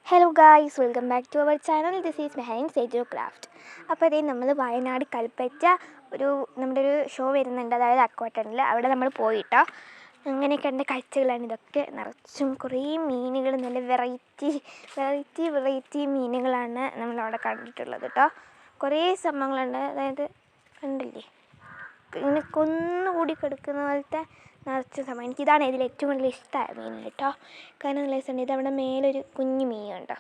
Hello guys, welcome back to our channel. This is മെഹൈൻ സേജോ craft. അപ്പോൾ അതേ നമ്മൾ വയനാട് കൽപ്പറ്റ നമ്മുടെ ഒരു ഷോ വരുന്നുണ്ട്, അതായത് അക്വാട്ടണിൽ. അവിടെ നമ്മൾ പോയിട്ടോ. അങ്ങനെ കണ്ട കാഴ്ചകളാണ് ഇതൊക്കെ. നിറച്ചും കുറേ മീനുകൾ, നല്ല വെറൈറ്റി മീനുകളാണ് നമ്മളവിടെ കണ്ടിട്ടുള്ളത് കേട്ടോ. കുറേ സംഭവങ്ങളുണ്ട്, അതായത് കണ്ടില്ലേ, ഇങ്ങനെ കൊന്നുകൂടി കിടക്കുന്ന പോലത്തെ നിറച്ച സംഭവം. എനിക്കിതാണ് ഇതിൽ ഏറ്റവും കൂടുതൽ ഇഷ്ടമായ മീൻ കേട്ടോ. കാരണം നല്ല രസമുണ്ട്. ഇതവിടെ മേലൊരു കുഞ്ഞു മീൻ കണ്ടോ.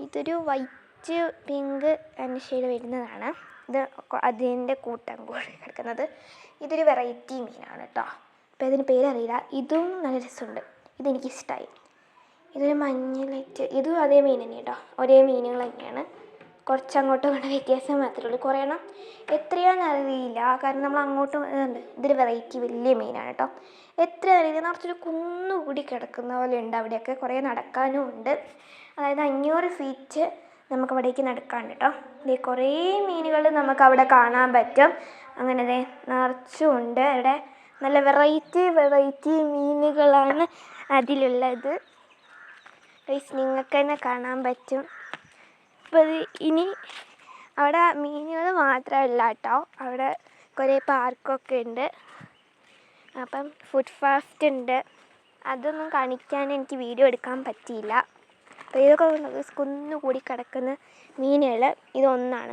ഇതൊരു വൈറ്റ് പിങ്ക് ഷെയ്ഡ് വരുന്നതാണ്. ഇത് അതിൻ്റെ കൂട്ടം കൂടി കിടക്കുന്നത്. ഇതൊരു വെറൈറ്റി മീനാണ് കേട്ടോ. അപ്പോൾ ഇതിന് പേരറിയില്ല. ഇതും നല്ല രസമുണ്ട്, ഇതെനിക്കിഷ്ടമായി. ഇതൊരു മഞ്ഞളിറ്റ്, ഇതും അതേ മീൻ തന്നെ കേട്ടോ. ഒരേ മീനുകൾ തന്നെയാണ്, കുറച്ചങ്ങോട്ടും ഇങ്ങോട്ടും വ്യത്യാസം മാത്രമേ ഉള്ളൂ. കുറേ എണ്ണം എത്രയാണെന്ന് അറിയില്ല, കാരണം നമ്മൾ അങ്ങോട്ടും ഇതുണ്ട്. ഇതൊരു വെറൈറ്റി വലിയ മീനാണ് കേട്ടോ. എത്ര അറിയില്ല, നിറച്ചൊരു കുന്നുകൂടി കിടക്കുന്ന പോലെ ഉണ്ട്. അവിടെയൊക്കെ കുറേ നടക്കാനും ഉണ്ട്. അതായത് 500 ഫീറ്റ് നമുക്കവിടേക്ക് നടക്കാനുണ്ട് കേട്ടോ. ഇതേ കുറേ മീനുകൾ നമുക്കവിടെ കാണാൻ പറ്റും. അങ്ങനെ ദേ നിറച്ചുമുണ്ട്. ഇവിടെ നല്ല വെറൈറ്റി മീനുകളാണ് അതിലുള്ളത്. നിങ്ങൾക്ക് തന്നെ കാണാൻ പറ്റും. അപ്പോൾ ഇനി അവിടെ മീനുകൾ മാത്രമല്ല കേട്ടോ, അവിടെ കുറേ പാർക്കൊക്കെ ഉണ്ട്. അപ്പം ഫുഡ് ഫാസ്റ്റ് ഉണ്ട്. അതൊന്നും കാണിക്കാൻ എനിക്ക് വീഡിയോ എടുക്കാൻ പറ്റിയില്ല. അപ്പോൾ ഇതൊക്കെ കുന്നുകൂടി കിടക്കുന്ന മീനുകൾ ഇതൊന്നാണ്.